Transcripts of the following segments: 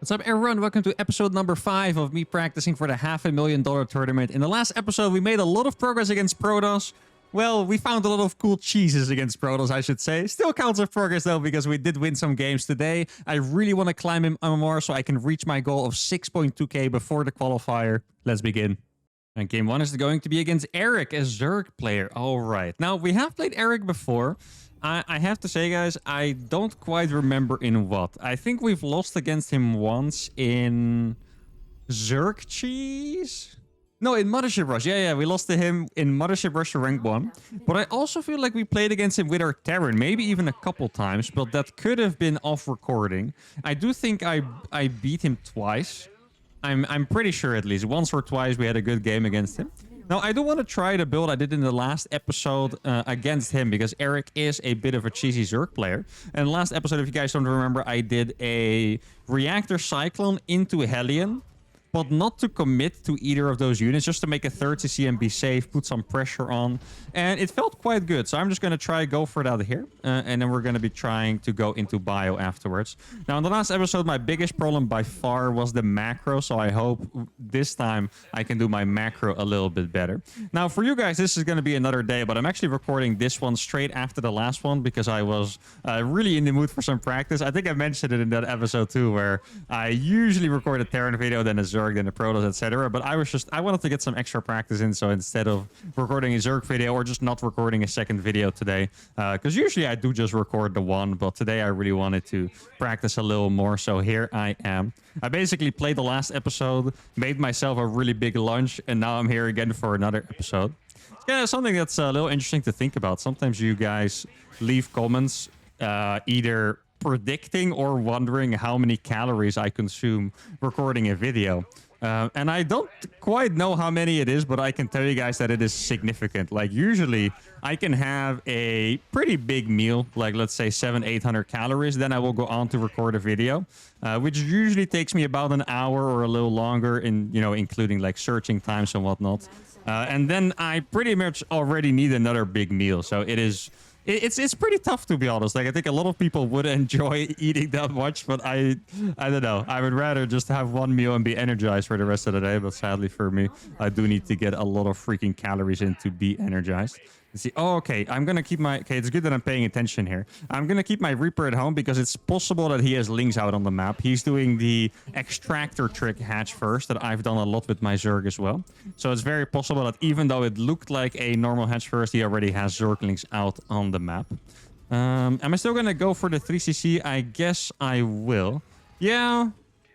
What's up, everyone? Welcome to episode number 5 of me practicing for the $500,000 tournament. In the last episode, we made a lot of progress against Protoss. Well, we found a lot of cool cheeses against Protoss, I should say. Still counts as progress, though, because we did win some games today. I really want to climb him more so I can reach my goal of 6.2k before the qualifier. Let's begin. And game 1 is going to be against Eric, a Zerg player. All right. Now, we have played Eric before. I have to say, guys, I don't quite remember in what. I think we've lost against him once in Zerg Cheese? No, in Mothership Rush. Yeah, we lost to him in Mothership Rush to rank 1. But I also feel like we played against him with our Terran, maybe even a couple times, but that could have been off recording. I do think I beat him twice. I'm pretty sure at least. Once or twice we had a good game against him. Now, I do want to try the build I did in the last episode against him, because Eric is a bit of a cheesy Zerg player. And last episode, if you guys don't remember, I did a Reactor Cyclone into Hellion, but not to commit to either of those units, just to make a third CC and be safe, put some pressure on. And it felt quite good, so I'm just going to try go for that here. And then we're going to be trying to go into bio afterwards. Now, in the last episode, my biggest problem by far was the macro, so I hope this time I can do my macro a little bit better. Now, for you guys, this is going to be another day, but I'm actually recording this one straight after the last one because I was really in the mood for some practice. I think I mentioned it in that episode too, where I usually record a Terran video, then a Zerg, then a Protoss, etc. But I wanted to get some extra practice in, so instead of recording a Zerg video or just not recording a second video today, because usually I do just record the one, but today I really wanted to practice a little more, so here I am. I basically played the last episode, made myself a really big lunch, and now I'm here again for another episode. Yeah, something that's a little interesting to think about. Sometimes you guys leave comments either predicting or wondering how many calories I consume recording a video. And I don't quite know how many it is, but I can tell you guys that it is significant. Like, usually I can have a pretty big meal, like let's say 700-800 calories. Then I will go on to record a video, which usually takes me about an hour or a little longer, including like searching times and whatnot. And then I pretty much already need another big meal. So it's pretty tough, to be honest. Like, I think a lot of people would enjoy eating that much, but I don't know. I would rather just have one meal and be energized for the rest of the day. But sadly for me, I do need to get a lot of freaking calories in to be energized. Let's see. Oh, okay. I'm going to keep my... Okay, it's good that I'm paying attention here. I'm going to keep my Reaper at home because it's possible that he has Lings out on the map. He's doing the extractor trick hatch first that I've done a lot with my Zerg as well. So it's very possible that even though it looked like a normal hatch first, he already has Zerglings out on the map. Am I still going to go for the 3cc? I guess I will.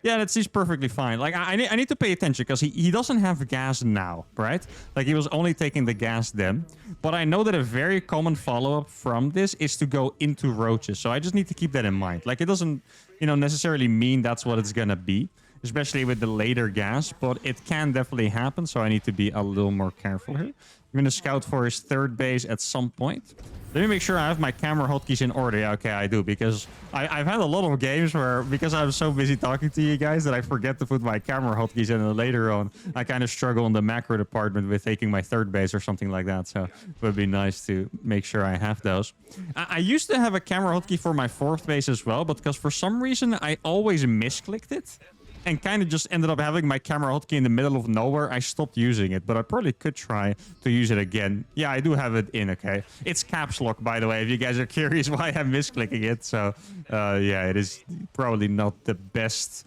Yeah, that seems perfectly fine. Like, I need to pay attention because he doesn't have gas now, right? Like, he was only taking the gas then. But I know that a very common follow-up from this is to go into roaches. So I just need to keep that in mind. Like, it doesn't, necessarily mean that's what it's going to be, especially with the later gas. But it can definitely happen, so I need to be a little more careful here. I'm going to scout for his third base at some point. Let me make sure I have my camera hotkeys in order. Yeah, okay, I do, because I've had a lot of games where, because I'm so busy talking to you guys, that I forget to put my camera hotkeys in, and later on, I kind of struggle in the macro department with taking my third base or something like that. So it would be nice to make sure I have those. I used to have a camera hotkey for my fourth base as well, but because for some reason I always misclicked it and kind of just ended up having my camera hotkey in the middle of nowhere, I stopped using it, but I probably could try to use it again. Yeah, I do have it in, okay. It's caps lock, by the way, if you guys are curious why I'm misclicking it. So, yeah, it is probably not the best...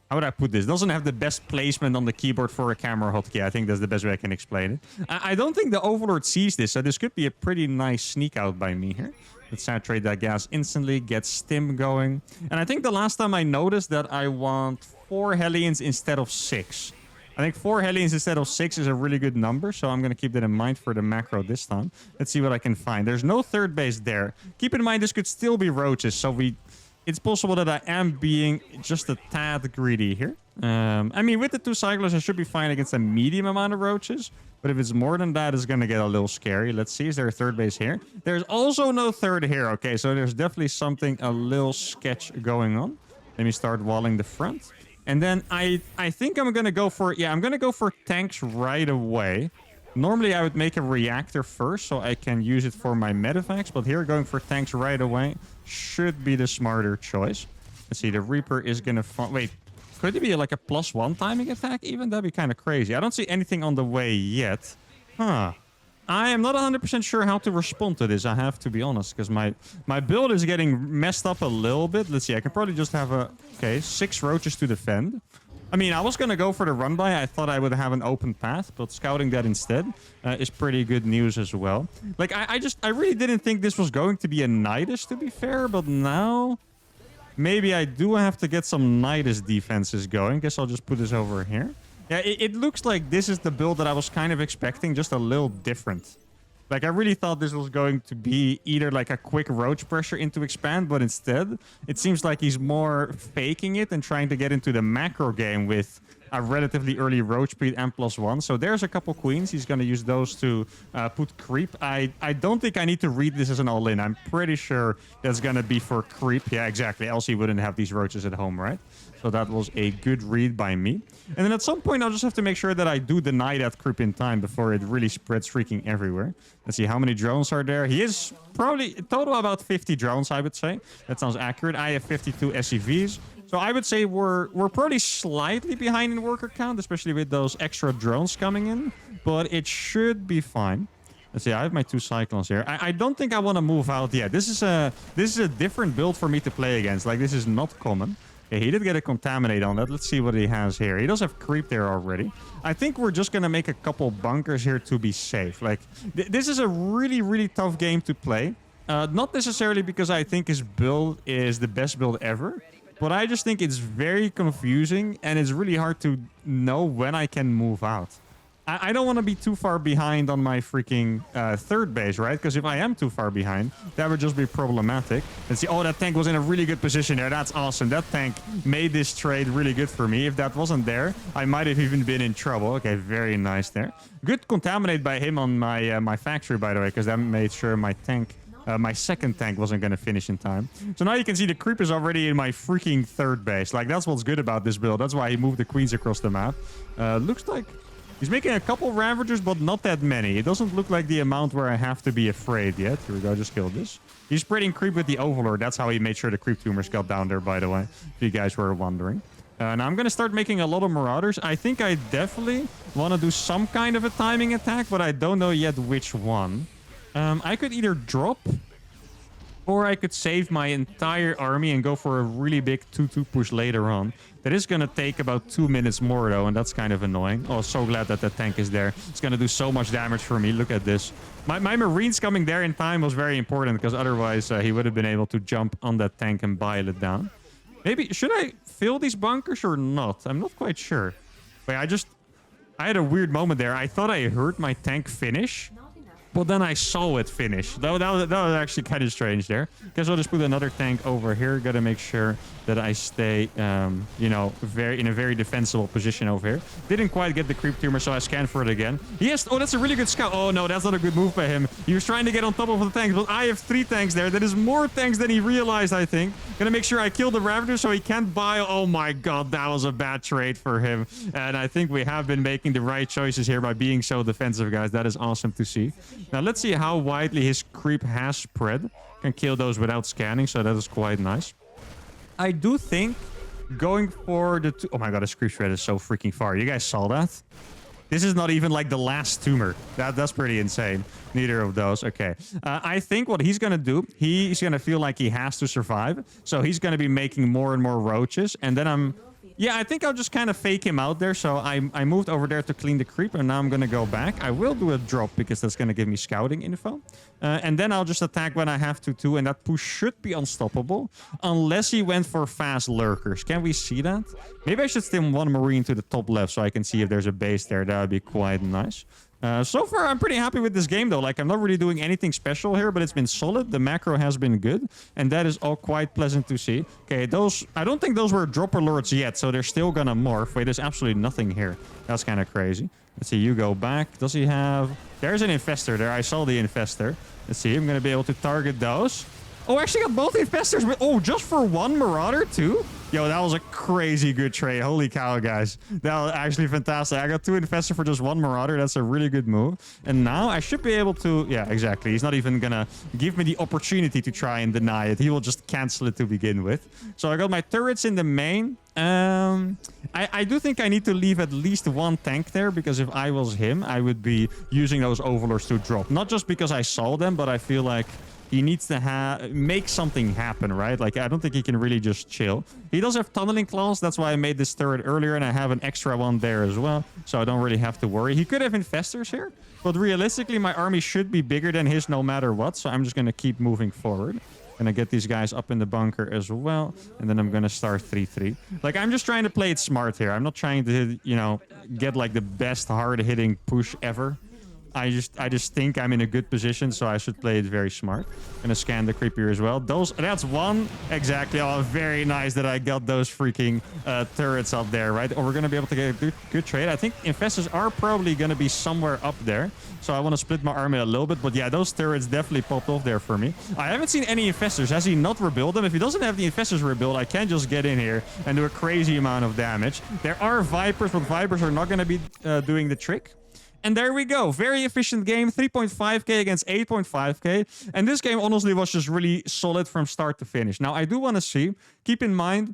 How would I put this? It doesn't have the best placement on the keyboard for a camera hotkey. I think that's the best way I can explain it. I don't think the Overlord sees this, so this could be a pretty nice sneak out by me here. Let's saturate that gas instantly, get stim going. And I think the last time I noticed that I want 4 Hellions instead of 6. I think 4 Hellions instead of 6 is a really good number, so I'm going to keep that in mind for the macro this time. Let's see what I can find. There's no third base there. Keep in mind, this could still be roaches, so it's possible that I am being just a tad greedy here. I mean, with the 2 cyclers, I should be fine against a medium amount of roaches. But if it's more than that, it's going to get a little scary. Let's see. Is there a third base here? There's also no third here. Okay, so there's definitely something a little sketch going on. Let me start walling the front. And then I think I'm going to go for... Yeah, I'm going to go for tanks right away. Normally, I would make a reactor first so I can use it for my medevacs. But here, going for tanks right away should be the smarter choice. Let's see. The Reaper is going to... Wait. Could it be like a +1 timing attack even? That'd be kind of crazy. I don't see anything on the way yet. Huh. I am not 100% sure how to respond to this, I have to be honest, because my build is getting messed up a little bit. Let's see, I can probably just have okay, 6 roaches to defend. I mean, I was going to go for the run by. I thought I would have an open path, but scouting that instead is pretty good news as well. Like, I really didn't think this was going to be a Nidus, to be fair, but now maybe I do have to get some Nidus defenses going. Guess I'll just put this over here. Yeah, it looks like this is the build that I was kind of expecting, just a little different. Like, I really thought this was going to be either like a quick roach pressure into expand, but instead, it seems like he's more faking it and trying to get into the macro game with a relatively early roach speed and +1. So there's a couple queens. He's going to use those to put creep. I don't think I need to read this as an all-in. I'm pretty sure that's going to be for creep. Yeah, exactly. Else he wouldn't have these roaches at home, right? So that was a good read by me. And then at some point, I'll just have to make sure that I do deny that creep in time before it really spreads freaking everywhere. Let's see how many drones are there. He is probably total about 50 drones, I would say. That sounds accurate. I have 52 SCVs. So I would say we're probably slightly behind in worker count, especially with those extra drones coming in. But it should be fine. Let's see, I have my 2 cyclones here. I don't think I want to move out yet. This is a different build for me to play against. Like, this is not common. Okay, he did get a contaminate on that. Let's see what he has here. He does have creep there already. I think we're just going to make a couple bunkers here to be safe. Like, this is a really, really tough game to play. Not necessarily because I think his build is the best build ever, but I just think it's very confusing and it's really hard to know when I can move out. I don't want to be too far behind on my freaking third base, right? Because if I am too far behind, that would just be problematic. Let's see. Oh, that tank was in a really good position there. That's awesome. That tank made this trade really good for me. If that wasn't there, I might have even been in trouble. Okay, very nice there. Good contaminate by him on my my factory, by the way, because that made sure my tank, my second tank wasn't going to finish in time. So now you can see the creep is already in my freaking third base. Like, that's what's good about this build. That's why he moved the queens across the map. Looks like he's making a couple Ravagers, but not that many. It doesn't look like the amount where I have to be afraid yet. Here we go, just killed this. He's spreading creep with the Overlord. That's how he made sure the creep tumors got down there, by the way, if you guys were wondering. Now I'm going to start making a lot of Marauders. I think I definitely want to do some kind of a timing attack, but I don't know yet which one. I could either drop, or I could save my entire army and go for a really big 2-2 push later on. That is going to take about 2 minutes more, though, and that's kind of annoying. Oh, so glad that that tank is there. It's going to do so much damage for me. Look at this. My Marines coming there in time was very important, because otherwise he would have been able to jump on that tank and bile it down. Maybe, should I fill these bunkers or not? I'm not quite sure. Wait, I had a weird moment there. I thought I heard my tank finish, but then I saw it finish. That was actually kind of strange there. Guess I'll just put another tank over here. Gotta make sure that I stay, you know, in a very defensible position over here. Didn't quite get the creep tumor, so I scanned for it again. Yes, oh, that's a really good scout. Oh, no, that's not a good move by him. He was trying to get on top of the tanks, but I have 3 tanks there. That is more tanks than he realized, I think. Gonna make sure I kill the Ravager so he can't buy. Oh, my God, that was a bad trade for him. And I think we have been making the right choices here by being so defensive, guys. That is awesome to see. Now, let's see how widely his creep has spread. Can kill those without scanning, so that is quite nice. I do think going for the... Oh my God, his creep spread is so freaking far. You guys saw that? This is not even like the last tumor. That's pretty insane. Neither of those. Okay. I think what he's going to do, he's going to feel like he has to survive. So he's going to be making more and more roaches. And then yeah, I think I'll just kind of fake him out there. So I moved over there to clean the creep, and now I'm going to go back. I will do a drop because that's going to give me scouting info. And then I'll just attack when I have to too, and that push should be unstoppable unless he went for fast lurkers. Can we see that? Maybe I should stim 1 Marine to the top left so I can see if there's a base there. That would be quite nice. So far, I'm pretty happy with this game, though. Like, I'm not really doing anything special here, but it's been solid. The macro has been good, and that is all quite pleasant to see. Okay, I don't think those were dropper lords yet, so they're still gonna morph. Wait, there's absolutely nothing here. That's kind of crazy. Let's see, you go back. Does he have... There's an infestor there. I saw the infestor. Let's see, I'm gonna be able to target those. Oh, I actually got both infestors, but oh, just for 1 Marauder, too? Yo, that was a crazy good trade. Holy cow, guys. That was actually fantastic. I got 2 infestors for just 1 Marauder. That's a really good move. And now I should be able to... Yeah, exactly. He's not even gonna give me the opportunity to try and deny it. He will just cancel it to begin with. So I got my turrets in the main. I do think I need to leave at least one tank there, because if I was him, I would be using those overlords to drop. Not just because I saw them, but I feel like he needs to make something happen, right? Like, I don't think he can really just chill. He does have tunneling claws. That's why I made this turret earlier, and I have an extra one there as well, so I don't really have to worry. He could have infestors here, but realistically, my army should be bigger than his no matter what, so I'm just going to keep moving forward. Gonna get these guys up in the bunker as well, and then I'm gonna start 3-3. Like, I'm just trying to play it smart here. I'm not trying to, you know, get like the best hard-hitting push ever. I just think I'm in a good position, so I should play it very smart. Gonna scan the creeper as well. That's one exactly. Oh, very nice that I got those freaking turrets up there, right? Or we're gonna be able to get a good trade. I think infestors are probably gonna be somewhere up there, so I want to split my army a little bit. But yeah, those turrets definitely popped off there for me. I haven't seen any infestors. Has he not rebuilt them? If he doesn't have the infestors rebuilt, I can just get in here and do a crazy amount of damage. There are vipers, but vipers are not gonna be doing the trick. And there we go. Very efficient game. 3.5k against 8.5k. And this game honestly was just really solid from start to finish. Now, I do want to see, keep in mind,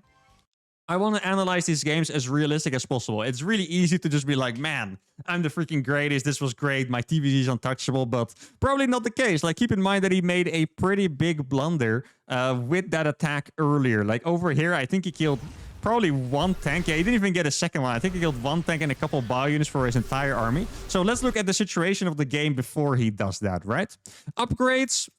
I want to analyze these games as realistic as possible. It's really easy to just be like, man, I'm the freaking greatest. This was great. My TVG is untouchable, but probably not the case. Like, keep in mind that he made a pretty big blunder with that attack earlier. Like, over here, I think he killed probably one tank. Yeah, he didn't even get a second one. I think he killed one tank and a couple bio units for his entire army. So let's look at the situation of the game before he does that, right? Upgrades.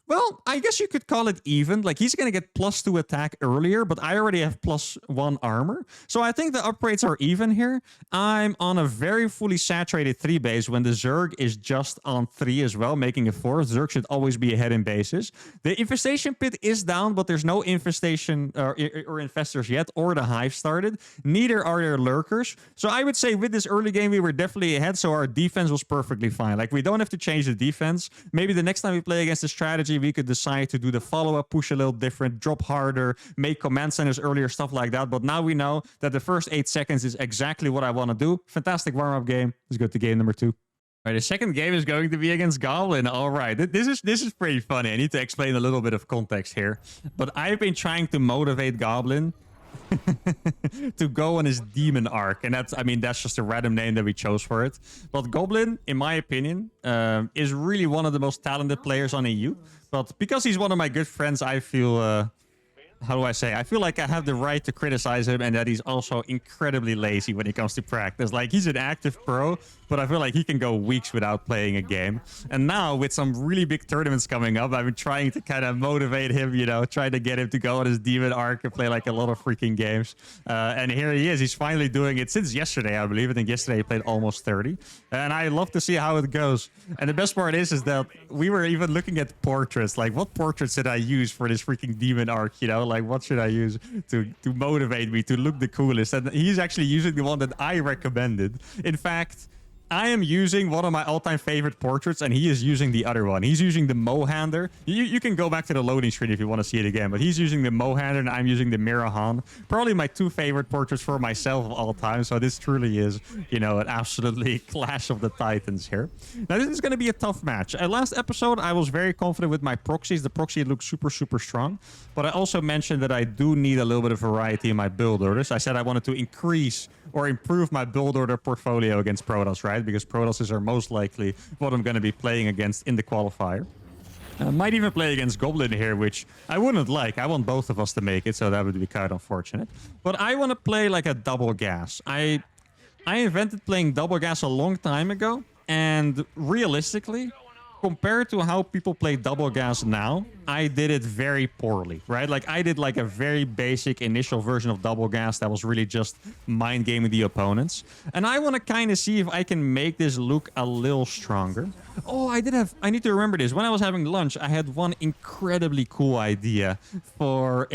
Well, I guess you could call it even. Like, he's going to get +2 attack earlier, but I already have +1 armor. So I think the upgrades are even here. I'm on a very fully saturated 3 base when the Zerg is just on 3 as well, making a 4. Zerg should always be ahead in bases. The infestation pit is down, but there's no infestation or infestors yet, or the hive started. Neither are there lurkers. So I would say with this early game, we were definitely ahead, so our defense was perfectly fine. Like, we don't have to change the defense. Maybe the next time we play against the strategy, we could decide to do the follow-up, push a little different, drop harder, make command centers earlier, stuff like that. But now we know that the first 8 seconds is exactly what I want to do. Fantastic warm-up game. Let's go to game number 2. All right, the second game is going to be against Goblin. All right, this is pretty funny. I need to explain a little bit of context here. But I've been trying to motivate Goblin to go on his demon arc, and that's just a random name that we chose for it. But Goblin, in my opinion, is really one of the most talented players on EU. But because he's one of my good friends, I feel how do I say? I feel like I have the right to criticize him, and that he's also incredibly lazy when it comes to practice. Like, he's an active pro, but I feel like he can go weeks without playing a game. And now, with some really big tournaments coming up, I've been trying to kind of motivate him, you know, trying to get him to go on his demon arc and play like a lot of freaking games. And here he is. He's finally doing it since yesterday, I believe. I think yesterday he played almost 30. And I love to see how it goes. And the best part is that we were even looking at portraits. Like, what portraits did I use for this freaking demon arc, you know? Like, what should I use to motivate me to look the coolest? And he's actually using the one that I recommended. In fact, I am using one of my all-time favorite portraits, and he is using the other one. He's using the Mohander. You can go back to the loading screen if you want to see it again, but he's using the Mohander, and I'm using the Mirahan. Probably my 2 favorite portraits for myself of all time, so this truly is, you know, an absolutely clash of the titans here. Now, this is going to be a tough match. Last episode, I was very confident with my proxies. The proxy looks super, super strong, but I also mentioned that I do need a little bit of variety in my build orders. I said I wanted to increase or improve my build order portfolio against Protoss, right? Because Protosses are most likely what I'm going to be playing against in the qualifier. I might even play against Goblin here, which I wouldn't like. I want both of us to make it, so that would be kind of unfortunate. But I want to play like a double gas. I invented playing double gas a long time ago, and realistically, compared to how people play double gas now, I did it very poorly, right? Like, I did like a very basic initial version of double gas that was really just mind gaming the opponents. And I want to kind of see if I can make this look a little stronger. Oh, I need to remember this. When I was having lunch, I had one incredibly cool idea for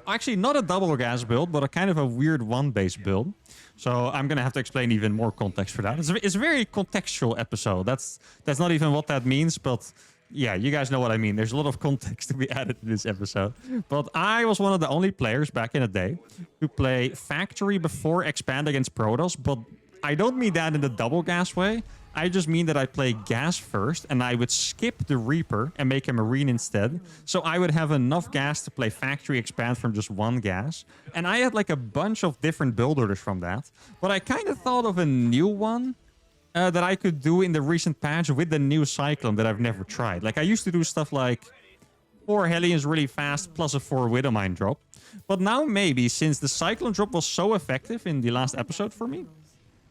actually not a double gas build, but a kind of a weird one-base build. So I'm going to have to explain even more context for that. It's a very contextual episode. That's not even what that means, but yeah, you guys know what I mean. There's a lot of context to be added to this episode. But I was one of the only players back in the day who play Factory before Expand against Protoss, but I don't mean that in the double gas way. I just mean that I play gas first, and I would skip the Reaper and make a Marine instead. So I would have enough gas to play Factory Expand from just one gas. And I had like a bunch of different build orders from that. But I kind of thought of a new one that I could do in the recent patch with the new Cyclone that I've never tried. Like, I used to do stuff like 4 Hellions really fast plus a 4 Widowmine drop. But now maybe, since the Cyclone drop was so effective in the last episode for me,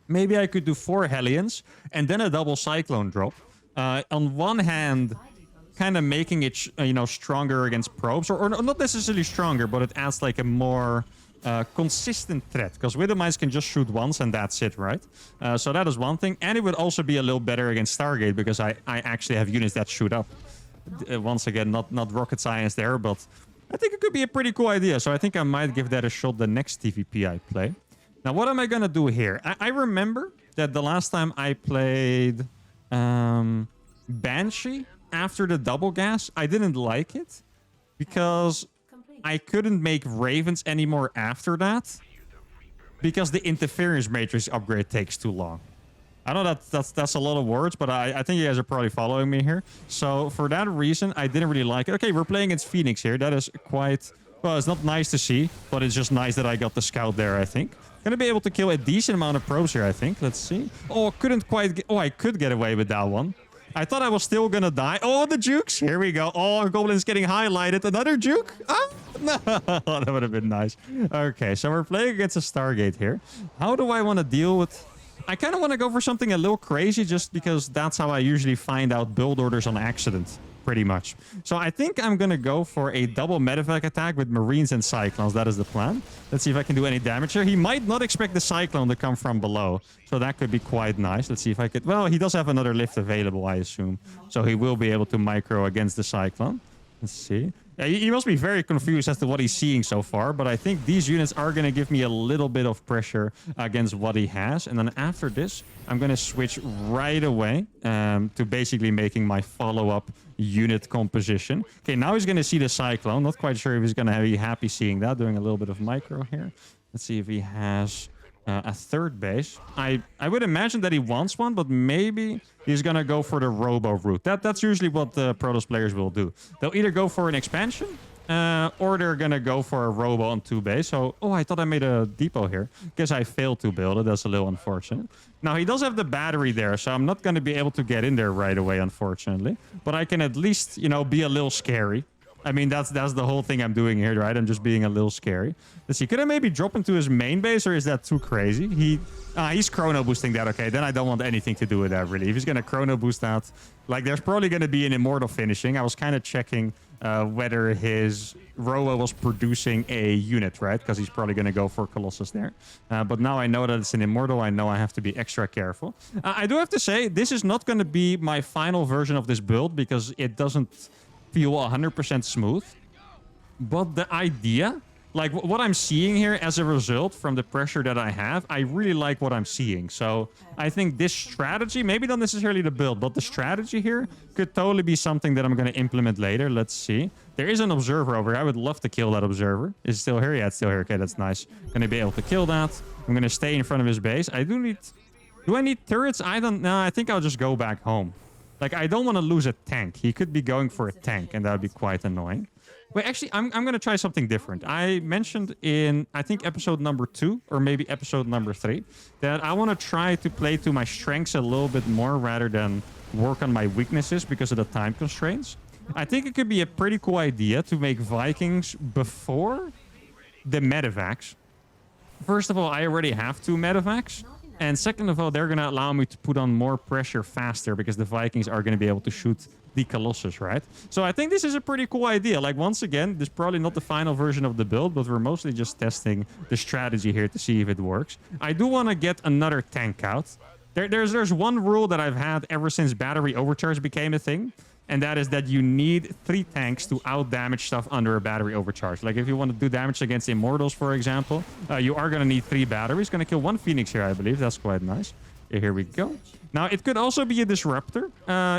maybe I could do 4 Hellions and then a double Cyclone drop. On one hand, kind of making it, stronger against probes. Or not necessarily stronger, but it adds like a more consistent threat. Because Widowmines can just shoot once and that's it, right? So that is one thing. And it would also be a little better against Stargate because I actually have units that shoot up. Once again, not rocket science there, but I think it could be a pretty cool idea. So I think I might give that a shot the next TVP I play. Now, what am I going to do here? I remember that the last time I played Banshee after the double gas, I didn't like it because I couldn't make Ravens anymore after that because the interference matrix upgrade takes too long. I know that's a lot of words, but I think you guys are probably following me here. So for that reason, I didn't really like it. Okay, we're playing against Phoenix here. That is quite... Well, it's not nice to see, but it's just nice that I got the scout there, I think. Gonna be able to kill a decent amount of probes here, I think. Let's see. Oh, couldn't quite get... Oh, I could get away with that one. I thought I was still gonna die. Oh, the jukes. Here we go. Oh, Goblin's getting highlighted. Another juke? Oh, no. That would have been nice. Okay, so we're playing against a Stargate here. How do I want to deal with... I kind of want to go for something a little crazy just because that's how I usually find out build orders on accident, pretty much. So I think I'm going to go for a double medevac attack with Marines and Cyclones. That is the plan. Let's see if I can do any damage here. He might not expect the Cyclone to come from below, so that could be quite nice. Let's see if I could... Well, he does have another lift available, I assume. So he will be able to micro against the Cyclone. Let's see. Yeah, he must be very confused as to what he's seeing so far, but I think these units are going to give me a little bit of pressure against what he has. And then after this, I'm going to switch right away to basically making my follow-up unit composition. Okay, now he's going to see the Cyclone. Not quite sure if he's going to be happy seeing that. Doing a little bit of micro here. Let's see if he has... a third base. I would imagine that he wants one, but maybe he's gonna go for the robo route. That's usually what the Protoss players will do. They'll either go for an expansion or they're gonna go for a robo on 2 base. So, oh, I thought I made a depot here. Guess I failed to build it. That's a little unfortunate. Now, he does have the battery there, so I'm not gonna be able to get in there right away, unfortunately. But I can at least, be a little scary. I mean, that's the whole thing I'm doing here, right? I'm just being a little scary. Let's see. Could I maybe drop into his main base, or is that too crazy? He's chrono boosting that. Okay, then I don't want anything to do with that, really. If he's going to chrono boost that, like, there's probably going to be an immortal finishing. I was kind of checking whether his Roa was producing a unit, right? Because he's probably going to go for Colossus there. But now I know that it's an immortal. I know I have to be extra careful. I do have to say, this is not going to be my final version of this build because it doesn't feel 100% smooth, but the idea, like what I'm seeing here as a result from the pressure that I have, I really like what I'm seeing. So I think this strategy, maybe not necessarily the build, but the strategy here could totally be something that I'm going to implement later. Let's see. There is an observer over here. I would love to kill that observer. Is it still here? Yeah, it's still here. Okay, that's nice. Going to be able to kill that. I'm going to stay in front of his base. Do I need turrets? I don't know. I think I'll just go back home. Like, I don't want to lose a tank. He could be going for a tank, and that would be quite annoying. Wait, actually, I'm going to try something different. I mentioned in, I think, episode number 2, or maybe episode number 3, that I want to try to play to my strengths a little bit more rather than work on my weaknesses because of the time constraints. I think it could be a pretty cool idea to make Vikings before the medevacs. First of all, I already have 2 medevacs. And second of all, they're going to allow me to put on more pressure faster because the Vikings are going to be able to shoot the Colossus, right? So I think this is a pretty cool idea. Like, once again, this is probably not the final version of the build, but we're mostly just testing the strategy here to see if it works. I do want to get another tank out. There's one rule that I've had ever since battery overcharge became a thing. And that is that you need 3 tanks to out-damage stuff under a battery overcharge. Like, if you want to do damage against Immortals, for example, you are going to need 3 batteries. Going to kill 1 Phoenix here, I believe. That's quite nice. Here we go. Now, it could also be a Disruptor.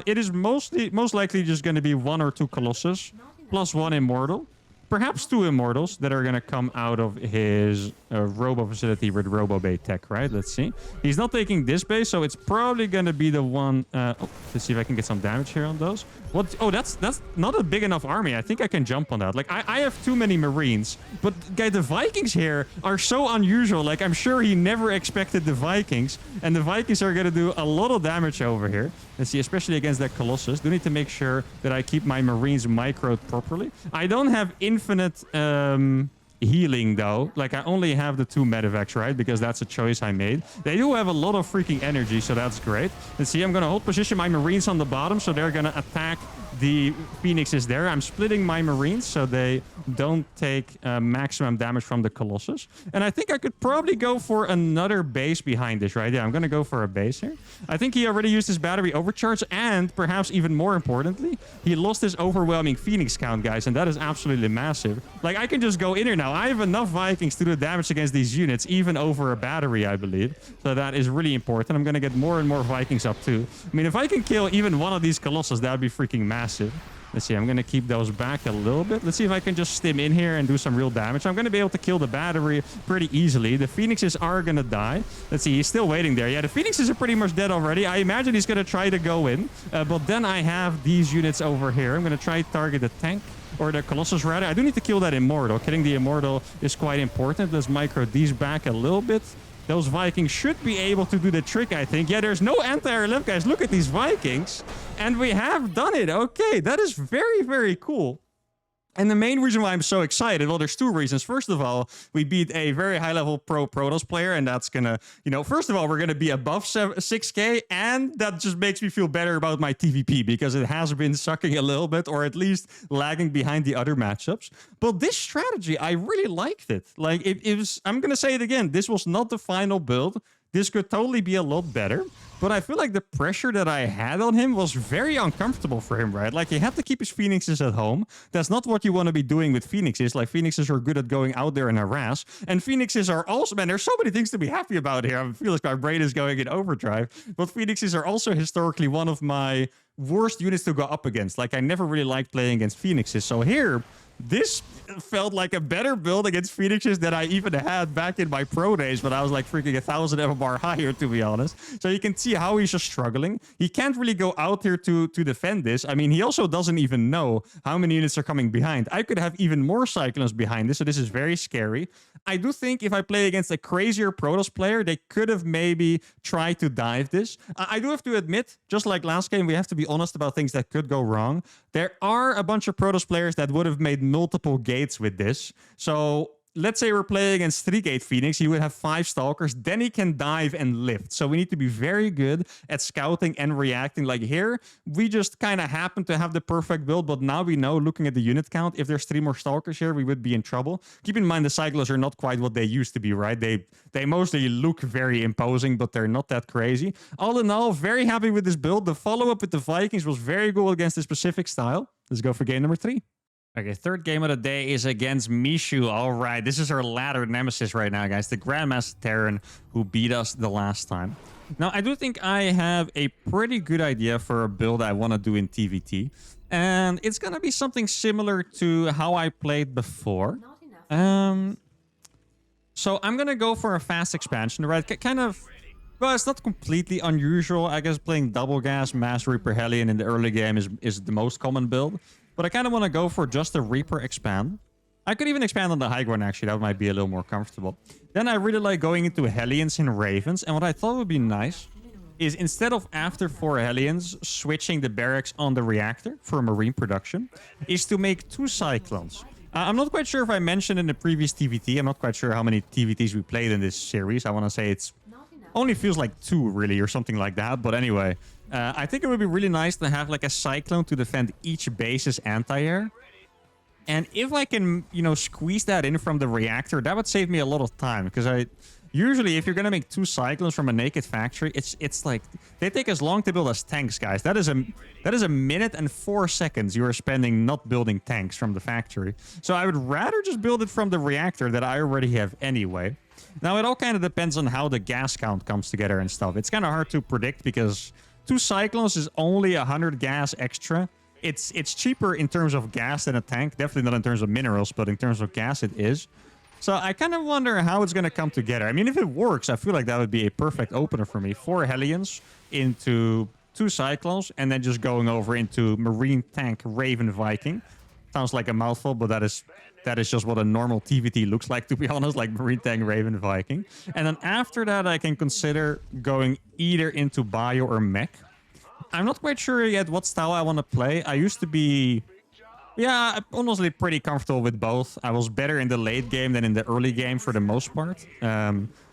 It is most likely just going to be 1 or 2 Colossus, plus 1 Immortal. perhaps 2 Immortals that are going to come out of his Robo facility with Robo Bay tech, right? Let's see. He's not taking this base, so it's probably going to be the one... let's see if I can get some damage here on those. What? Oh, that's not a big enough army. I think I can jump on that. Like, I have too many Marines. But, guys, the Vikings here are so unusual. Like, I'm sure he never expected the Vikings. And the Vikings are going to do a lot of damage over here. Let's see, especially against that Colossus. Do need to make sure that I keep my Marines microed properly. I don't have infinite healing, though. Like, I only have the 2 medevacs, right? Because that's a choice I made. They do have a lot of freaking energy, so that's great. Let's see, I'm going to hold position my Marines on the bottom, so they're going to attack the Phoenixes there. I'm splitting my Marines so they don't take maximum damage from the Colossus. And I think I could probably go for another base behind this, right? Yeah, I'm going to go for a base here. I think he already used his battery overcharge, and perhaps even more importantly, he lost his overwhelming Phoenix count, guys, and that is absolutely massive. Like, I can just go in here now. I have enough Vikings to do damage against these units, even over a battery, I believe. So that is really important. I'm going to get more and more Vikings up too. I mean, if I can kill even one of these Colossus, that would be freaking massive. Let's see, I'm going to keep those back a little bit. Let's see if I can just stim in here and do some real damage. I'm going to be able to kill the battery pretty easily. The Phoenixes are going to die. Let's see, he's still waiting there. Yeah, the Phoenixes are pretty much dead already. I imagine he's going to try to go in. But then I have these units over here. I'm going to try to target the tank. Or the Colossus, rather. I do need to kill that Immortal. Killing the Immortal is quite important. Let's micro these back a little bit. Those Vikings should be able to do the trick, I think. Yeah, there's no anti-air left, guys. Look at these Vikings. And we have done it. Okay, that is very, very cool. And the main reason why I'm so excited, well, there's 2 reasons. First of all, we beat a very high-level pro Protoss player, and that's gonna, you know, first of all, we're gonna be above 6K, and that just makes me feel better about my TVP, because it has been sucking a little bit, or at least lagging behind the other matchups. But this strategy, I really liked it. Like, it was, I'm gonna say it again, this was not the final build. This could totally be a lot better. But I feel like the pressure that I had on him was very uncomfortable for him, right? Like, he had to keep his Phoenixes at home. That's not what you want to be doing with Phoenixes. Like, Phoenixes are good at going out there and harass. And Phoenixes are also... Man, there's so many things to be happy about here. I feel like my brain is going in overdrive. But Phoenixes are also historically one of my worst units to go up against. Like, I never really liked playing against Phoenixes. So here... This felt like a better build against Phoenixes than I even had back in my pro days, but I was like freaking 1,000 MMR higher, to be honest. So you can see how he's just struggling. He can't really go out here to defend this. I mean, he also doesn't even know how many units are coming behind. I could have even more Cyclones behind this, so this is very scary. I do think if I play against a crazier Protoss player, they could have maybe tried to dive this. I do have to admit, just like last game, we have to be honest about things that could go wrong. There are a bunch of Protoss players that would have made multiple gates with this. So let's say we're playing against 3-gate Phoenix, he would have 5 Stalkers, then he can dive and lift. So we need to be very good at scouting and reacting. Like here, we just kind of happen to have the perfect build, but now we know, looking at the unit count, if there's 3 more Stalkers here, we would be in trouble. Keep in mind, the Cyclones are not quite what they used to be, right? They mostly look very imposing, but they're not that crazy. All in all, very happy with this build. The follow-up with the Vikings was very good against the specific style. Let's go for game number 3. Okay, 3rd game of the day is against Mishu. All right, this is our ladder nemesis right now, guys. The Grandmaster Terran who beat us the last time. Now, I do think I have a pretty good idea for a build I want to do in TVT. And it's going to be something similar to how I played before. So I'm going to go for a fast expansion, right? Kind of... Well, it's not completely unusual. I guess playing double gas Mass Reaper Hellion in the early game is the most common build. But I kind of want to go for just a Reaper expand. I could even expand on the high ground, actually. That might be a little more comfortable. Then I really like going into Hellions and Ravens. And what I thought would be nice is, instead of after 4 Hellions switching the barracks on the reactor for Marine production, is to make 2 Cyclones. I'm not quite sure if I mentioned in the previous TVT. I'm not quite sure how many TVTs we played in this series. I want to say it's only feels like 2, really, or something like that. But anyway, I think it would be really nice to have like a Cyclone to defend each base's anti-air. And if I can, you know, squeeze that in from the reactor, that would save me a lot of time. Because usually, if you're going to make 2 Cyclones from a naked factory, it's like... They take as long to build as tanks, guys. That is a minute and 4 seconds you are spending not building tanks from the factory. So I would rather just build it from the reactor that I already have anyway. Now, it all kind of depends on how the gas count comes together and stuff. It's kind of hard to predict because 2 Cyclones is only 100 gas extra it's cheaper in terms of gas than a tank. Definitely not in terms of minerals, but in terms of gas, it is. So I kind of wonder how it's going to come together. I mean, if it works, I feel like that would be a perfect opener for me. 4 Hellions into 2 Cyclones, and then just going over into Marine Tank Raven Viking. Sounds like a mouthful, but that is just what a normal TVT looks like, to be honest, like Marine Tank Raven Viking. And then after that, I can consider going either into Bio or Mech. I'm not quite sure yet what style I want to play. I used to be... Yeah, I'm honestly pretty comfortable with both. I was better in the late game than in the early game for the most part.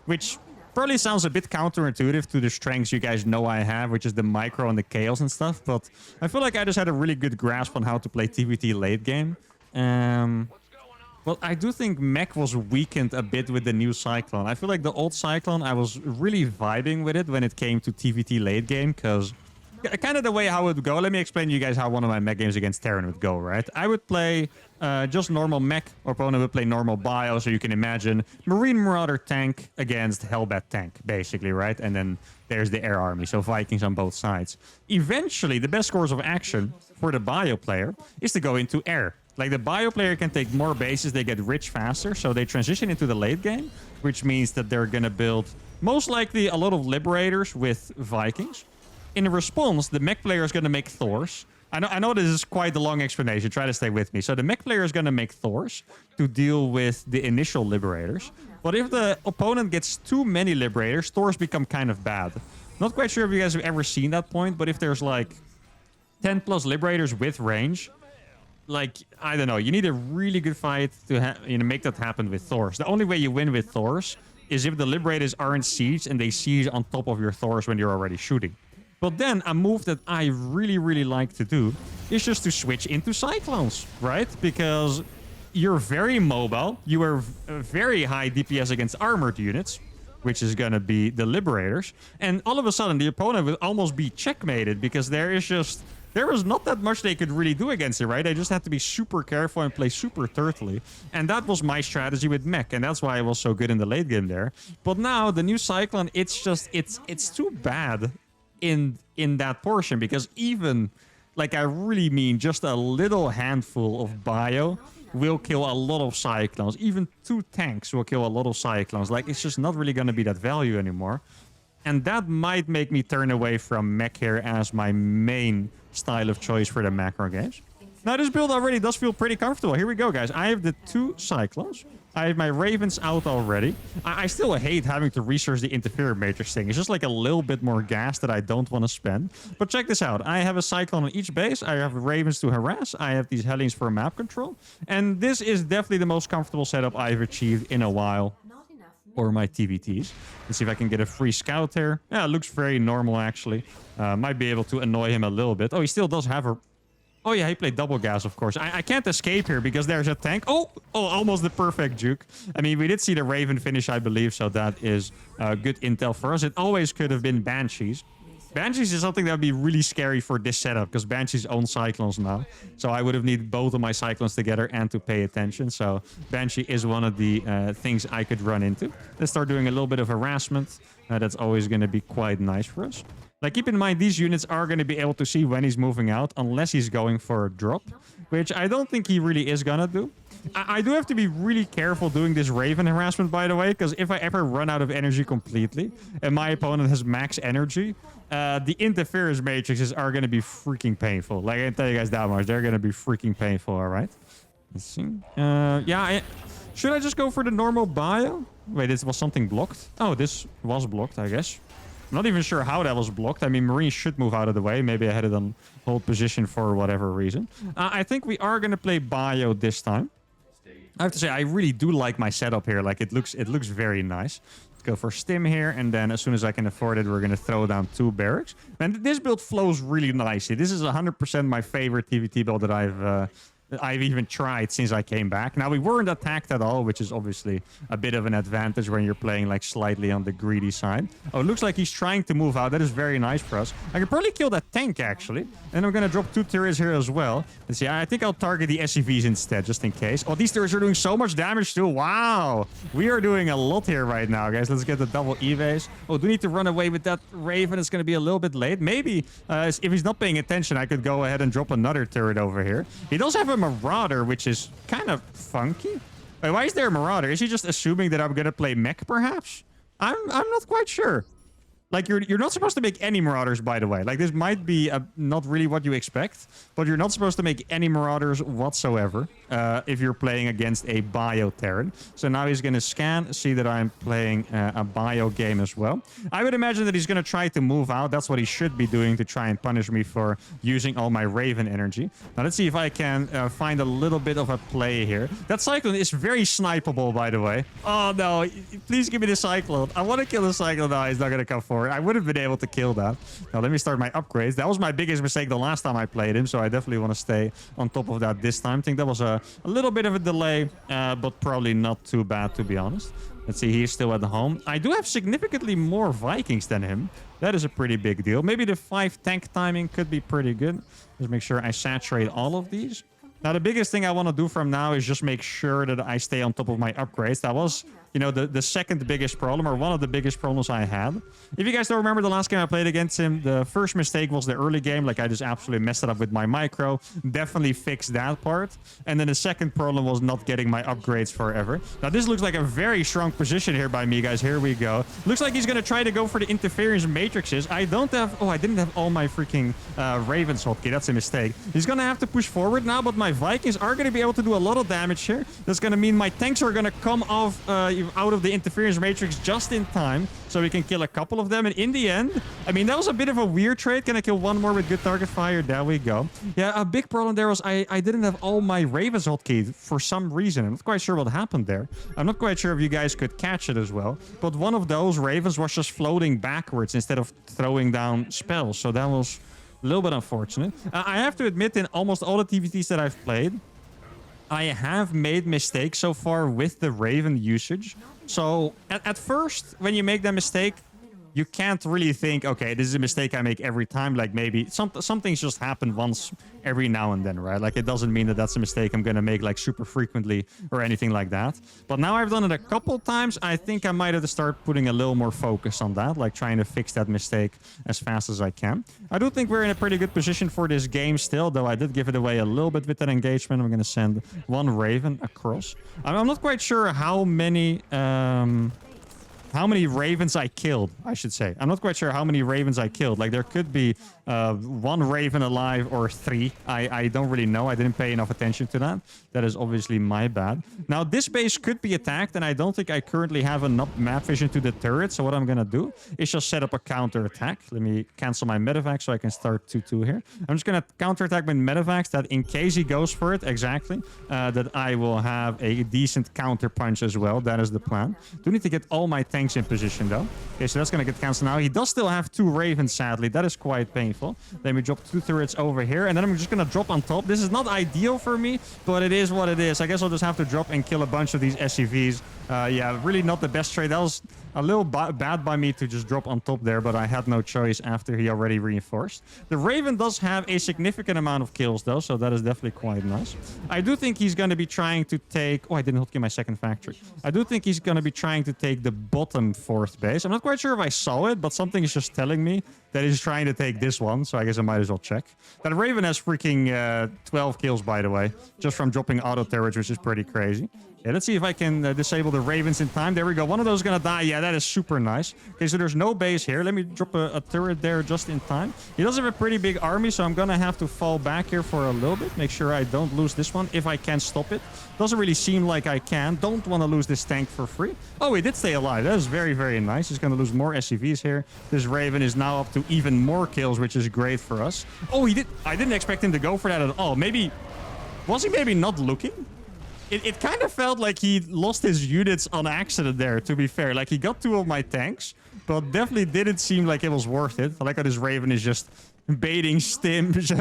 Which probably sounds a bit counterintuitive to the strengths you guys know I have, which is the micro and the chaos and stuff. But I feel like I just had a really good grasp on how to play TVT late game. Well, I do think Mech was weakened a bit with the new Cyclone. I feel like the old Cyclone, I was really vibing with it when it came to TVT late game, because... kind of the way how it would go. Let me explain to you guys how one of my mech games against Terran would go, right? I would play just normal mech. Opponent would play normal bio, so you can imagine Marine Marauder tank against Hellbat tank, basically, right? And then there's the air army, so Vikings on both sides. Eventually, the best course of action for the bio player is to go into air. Like, the bio player can take more bases, they get rich faster, so they transition into the late game, which means that they're gonna build most likely a lot of Liberators with Vikings. In response, the mech player is going to make Thors. I know this is quite a long explanation. Try to stay with me. So the mech player is going to make Thors to deal with the initial Liberators. But if the opponent gets too many Liberators, Thors become kind of bad. Not quite sure if you guys have ever seen that point, but if there's like 10 plus Liberators with range, like, I don't know, you need a really good fight to make that happen with Thors. The only way you win with Thors is if the Liberators aren't sieged and they siege on top of your Thors when you're already shooting. But then a move that I really, really like to do is just to switch into Cyclones, right? Because you're very mobile. You are very high DPS against armored units, which is going to be the Liberators. And all of a sudden, the opponent will almost be checkmated because there was not that much they could really do against it, right? They just had to be super careful and play super turtly. And that was my strategy with mech, and that's why I was so good in the late game there. But now, the new Cyclone, it's too bad in that portion, because even, like, I really mean just a little handful of bio will kill a lot of Cyclones. Even 2 tanks will kill a lot of Cyclones. Like, it's just not really going to be that value anymore. And that might make me turn away from mech here as my main style of choice for the macro games. Now, this build already does feel pretty comfortable. Here we go, guys. I have the 2 Cyclones. I have my Ravens out already. I still hate having to research the Interferer Matrix thing. It's just like a little bit more gas that I don't want to spend. But check this out. I have a Cyclone on each base. I have Ravens to harass. I have these Hellions for map control. And this is definitely the most comfortable setup I've achieved in a while for my TVTs. Let's see if I can get a free scout here. Yeah, it looks very normal, actually. Might be able to annoy him a little bit. Oh, he still does have a... Oh, yeah, he played double gas, of course. I can't escape here because there's a tank. Oh, almost the perfect juke. I mean, we did see the Raven finish, I believe, so that is good intel for us. It always could have been Banshees. Banshees is something that would be really scary for this setup because Banshees own Cyclones now. So I would have needed both of my Cyclones together and to pay attention. So Banshee is one of the things I could run into. Let's start doing a little bit of harassment. That's always going to be quite nice for us. Like, keep in mind, these units are going to be able to see when he's moving out, unless he's going for a drop, which I don't think he really is going to do. I do have to be really careful doing this Raven harassment, by the way, because if I ever run out of energy completely and my opponent has max energy, the interference matrices are going to be freaking painful. Like, I can tell you guys that much. They're going to be freaking painful, all right? Let's see. Should I just go for the normal bio? Wait, this was something blocked? Oh, this was blocked, I guess. I'm not even sure how that was blocked. I mean, Marines should move out of the way. Maybe I had it on hold position for whatever reason. I think we are going to play bio this time. I have to say, I really do like my setup here. Like, it looks very nice. Let's go for stim here, and then as soon as I can afford it, we're going to throw down 2 barracks. And this build flows really nicely. This is 100% my favorite TVT build that I've even tried since I came back. Now, we weren't attacked at all, which is obviously a bit of an advantage when you're playing like slightly on the greedy side. Oh, it looks like he's trying to move out. That is very nice for us. I could probably kill that tank, actually. And I'm going to drop 2 turrets here as well. Let's see. I think I'll target the SCVs instead, just in case. Oh, these turrets are doing so much damage too. Wow. We are doing a lot here right now, guys. Let's get the double evas. Oh, do we need to run away with that Raven? It's going to be a little bit late. Maybe if he's not paying attention, I could go ahead and drop another turret over here. He does have a Marauder, which is kind of funky. Wait, why is there a Marauder? Is he just assuming that I'm going to play mech, perhaps? I'm not quite sure. Like, you're not supposed to make any Marauders, by the way. Like, this might be not really what you expect, but you're not supposed to make any Marauders whatsoever if you're playing against a Bio Terran. So now he's going to scan, see that I'm playing a Bio game as well. I would imagine that he's going to try to move out. That's what he should be doing to try and punish me for using all my Raven energy. Now, let's see if I can find a little bit of a play here. That Cyclone is very snipeable, by the way. Oh, no. Please give me the Cyclone. I want to kill the Cyclone. No, he's not going to come forward. I would have been able to kill that. Now, let me start my upgrades. That was my biggest mistake the last time I played him, so I definitely want to stay on top of that this time. I think that was a little bit of a delay, but probably not too bad, to be honest. Let's see, he's still at home. I do have significantly more Vikings than him. That is a pretty big deal. Maybe the 5 tank timing could be pretty good. Just make sure I saturate all of these. Now, the biggest thing I want to do from now is just make sure that I stay on top of my upgrades. That was, you know, the second biggest problem, or one of the biggest problems I had. If you guys don't remember the last game I played against him, the first mistake was the early game. Like, I just absolutely messed it up with my micro. Definitely fixed that part. And then the second problem was not getting my upgrades forever. Now, this looks like a very strong position here by me, guys. Here we go. Looks like he's going to try to go for the interference matrices. I don't have... Oh, I didn't have all my freaking Ravens hotkey. That's a mistake. He's going to have to push forward now, but my Vikings are going to be able to do a lot of damage here. That's going to mean my tanks are going to come off out of the interference matrix just in time, so we can kill a couple of them. And in the end, I mean, that was a bit of a weird trade. Can I kill one more with good target fire? There we go. Yeah, a big problem there was I didn't have all my Ravens hotkey for some reason. I'm not quite sure what happened there. I'm not quite sure if you guys could catch it as well. But one of those Ravens was just floating backwards instead of throwing down spells. So that was a little bit unfortunate. I have to admit, in almost all the TVTs that I've played, I have made mistakes so far with the Raven usage. So at first, when you make that mistake, you can't really think, okay, this is a mistake I make every time. Like, maybe some things just happen once every now and then, right? Like, it doesn't mean that that's a mistake I'm going to make like super frequently or anything like that. But now I've done it a couple times. I think I might have to start putting a little more focus on that, like trying to fix that mistake as fast as I can. I do think we're in a pretty good position for this game still, though I did give it away a little bit with that engagement. I'm going to send one Raven across. I'm not quite sure how many Ravens I killed, I should say. I'm not quite sure how many Ravens I killed. Like, there could be 1 Raven alive or 3. I don't really know. I didn't pay enough attention to that. That is obviously my bad. Now, this base could be attacked, and I don't think I currently have enough map vision to the turret. So what I'm going to do is just set up a counter attack. Let me cancel my medevac so I can start 2-2 here. I'm just going to counter attack with medevacs that in case he goes for it, exactly, that I will have a decent counter punch as well. That is the plan. Do need to get all my tanks in position, though. Okay, so that's going to get cancelled now. He does still have 2 Ravens, sadly. That is quite painful. Let me drop 2 turrets over here, and then I'm just going to drop on top. This is not ideal for me, but it is what it is. I guess I'll just have to drop and kill a bunch of these SCVs. Yeah, really not the best trade. That was a little bad by me to just drop on top there, but I had no choice after he already reinforced. The Raven does have a significant amount of kills, though, so that is definitely quite nice. I do think he's going to be trying to take... Oh, I didn't hotkey my second factory. I do think he's going to be trying to take the bottom 4th base. I'm not quite sure if I saw it, but something is just telling me that he's trying to take this one, so I guess I might as well check. That Raven has freaking 12 kills, by the way, just from dropping auto turrets, which is pretty crazy. Yeah, let's see if I can disable the Ravens in time. There we go. One of those is going to die. Yeah, that is super nice. Okay, so there's no base here. Let me drop a turret there just in time. He does have a pretty big army, so I'm going to have to fall back here for a little bit. Make sure I don't lose this one if I can stop it. Doesn't really seem like I can. Don't want to lose this tank for free. Oh, he did stay alive. That is very, very nice. He's going to lose more SCVs here. This Raven is now up to even more kills, which is great for us. Oh, he did. I didn't expect him to go for that at all. Maybe... Was he maybe not looking? It kind of felt like he lost his units on accident there, to be fair. Like, he got 2 of my tanks, but definitely didn't seem like it was worth it. I like how this Raven is just baiting stims.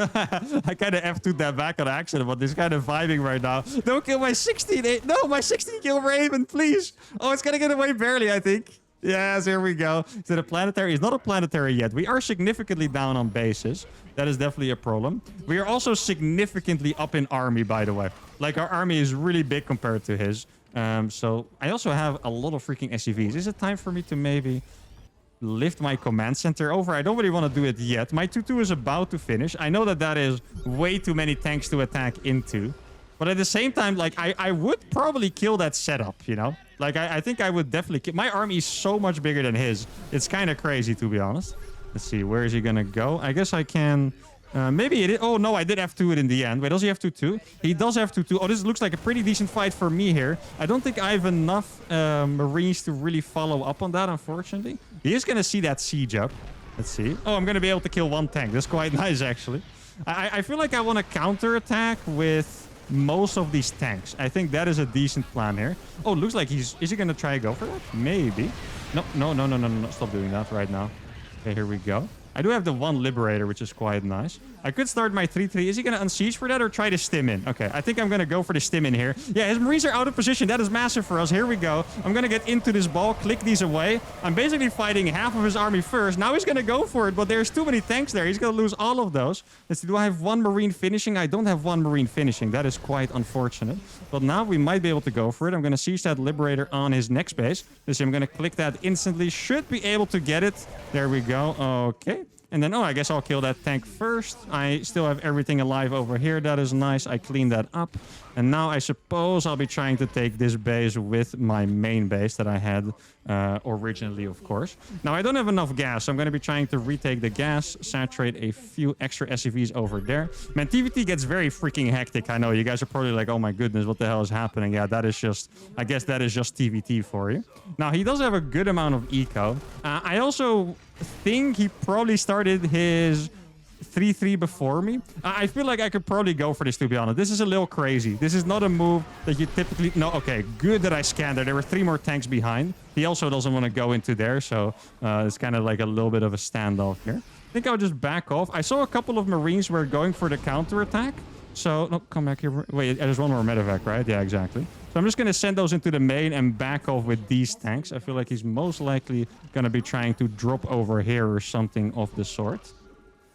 I kind of F2'd that back on accident, but this kind of vibing right now. Don't kill my 16. No, my 16 kill Raven, please. Oh, it's gonna get away barely, I think. Yes, here we go. Is it a planetary? It's not a planetary yet. We are significantly down on bases. That is definitely a problem. We are also significantly up in army, by the way. Like, our army is really big compared to his. So I also have a lot of freaking SCVs. Is it time for me to maybe lift my command center over? I don't really want to do it yet. My 2-2 is about to finish. I know that that is way too many tanks to attack into. But at the same time, like, I would probably kill that setup, you know? Like, I think I would definitely kill. My army is so much bigger than his. It's kind of crazy, to be honest. Let's see, where is he gonna go? I guess I can... maybe it is... Oh, no, I did F2 it in the end. Wait, does he have 2-2? He does have 2-2. Oh, this looks like a pretty decent fight for me here. I don't think I have enough Marines to really follow up on that, unfortunately. He is gonna see that siege up. Let's see. Oh, I'm gonna be able to kill one tank. That's quite nice, actually. I feel like I want to counterattack with most of these tanks. I think that is a decent plan here. Oh, it looks like he's... Is he gonna try to go for that? Maybe. No. Stop doing that right now. Okay, here we go. I do have the one Liberator, which is quite nice. I could start my 3-3. Is he going to unsiege for that or try to stim in? Okay, I think I'm going to go for the stim in here. Yeah, his Marines are out of position. That is massive for us. Here we go. I'm going to get into this ball, click these away. I'm basically fighting half of his army first. Now he's going to go for it, but there's too many tanks there. He's going to lose all of those. Let's see, do I have one Marine finishing? I don't have one Marine finishing. That is quite unfortunate. But now we might be able to go for it. I'm going to siege that Liberator on his next base. Let's see, I'm going to click that instantly. Should be able to get it. There we go. Okay. And then, oh, I guess I'll kill that tank first. I still have everything alive over here. That is nice. I cleaned that up. And now I suppose I'll be trying to take this base with my main base that I had originally, of course. Now, I don't have enough gas, so I'm going to be trying to retake the gas, saturate a few extra SCVs over there. Man, TVT gets very freaking hectic. I know you guys are probably like, oh my goodness, what the hell is happening? Yeah, that is just, I guess that is just TVT for you. Now, he does have a good amount of eco. I also think he probably started his 3-3 before me. I feel like I could probably go for this, to be honest. This is a little crazy. This is not a move that you typically... No, okay, good that I scanned there. There were 3 more tanks behind. He also doesn't want to go into there, so it's kind of like a little bit of a standoff here. I think I'll just back off. I saw a couple of Marines were going for the counterattack. So, no, come back here. Wait, there's one more medevac, right? Yeah, exactly. So I'm just going to send those into the main and back off with these tanks. I feel like he's most likely going to be trying to drop over here or something of the sort.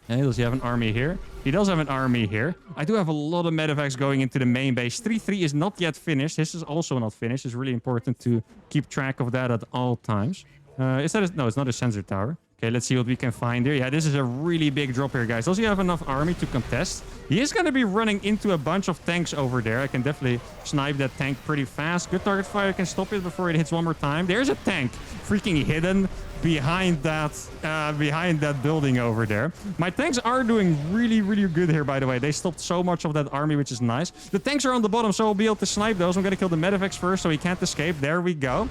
Hey, does he have an army here? He does have an army here. I do have a lot of medevacs going into the main base. 3-3 is not yet finished. This is also not finished. It's really important to keep track of that at all times. Is that a... No, it's not a sensor tower. Okay, let's see what we can find here. Yeah, this is a really big drop here, guys. Does he have enough army to contest? He is going to be running into a bunch of tanks over there. I can definitely snipe that tank pretty fast. Good target fire. I can stop it before it hits one more time. There's a tank freaking hidden behind that building over there. My tanks are doing really, really good here, by the way. They stopped so much of that army, which is nice. The tanks are on the bottom, so I'll be able to snipe those. I'm going to kill the medevacs first so he can't escape. There we go.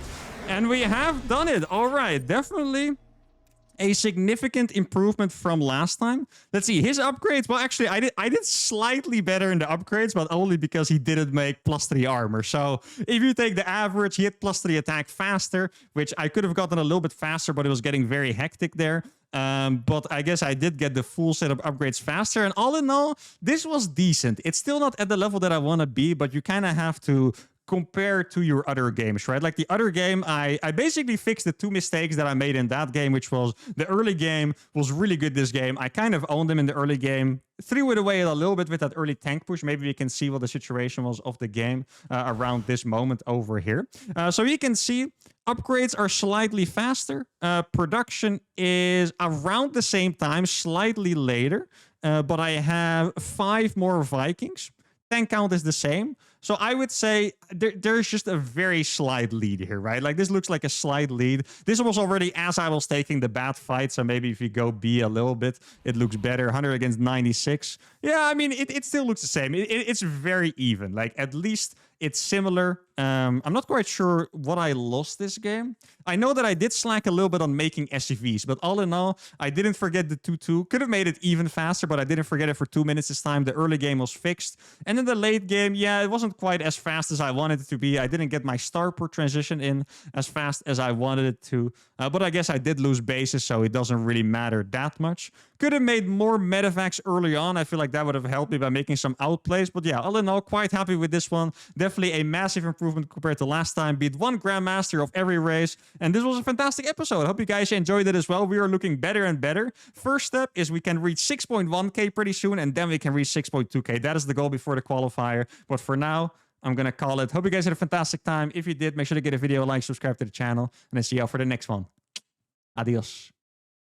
And we have done it. All right, definitely a significant improvement from last time. Let's see, his upgrades. Well, actually, I did slightly better in the upgrades, but only because he didn't make +3 armor. So if you take the average, he hit +3 attack faster, which I could have gotten a little bit faster, but it was getting very hectic there. But I guess I did get the full set of upgrades faster. And all in all, this was decent. It's still not at the level that I want to be, but you kind of have to compare to your other games, right? Like the other game, I basically fixed the 2 mistakes that I made in that game, which was the early game was really good this game. I kind of owned them in the early game, threw it away a little bit with that early tank push. Maybe we can see what the situation was of the game around this moment over here. So you can see upgrades are slightly faster. Production is around the same time, slightly later. But I have 5 more Vikings. Tank count is the same. So I would say there's just a very slight lead here, right? Like this looks like a slight lead. This was already as I was taking the bad fight. So maybe if you go B a little bit, it looks better. 100 against 96. Yeah, I mean, it still looks the same. It's very even. Like at least it's similar I'm not quite sure what I lost this game. I know that I did slack a little bit on making SCVs, but all in all, I didn't forget the 2-2. Could have made it even faster, but I didn't forget it for 2 minutes this time. The early game was fixed. And in the late game, yeah, it wasn't quite as fast as I wanted it to be. I didn't get my starport transition in as fast as I wanted it to. But I guess I did lose bases, so it doesn't really matter that much. Could have made more medevacs early on. I feel like that would have helped me by making some outplays. But yeah, all in all, quite happy with this one. Definitely a massive improvement compared to last time. Beat 1 Grandmaster of every race. And this was a fantastic episode. I hope you guys enjoyed it as well. We are looking better and better. First step is we can reach 6.1k pretty soon, and then we can reach 6.2k. That is the goal before the qualifier. But for now, I'm going to call it. Hope you guys had a fantastic time. If you did, make sure to give a video a like, subscribe to the channel, and I see you all for the next one. Adios.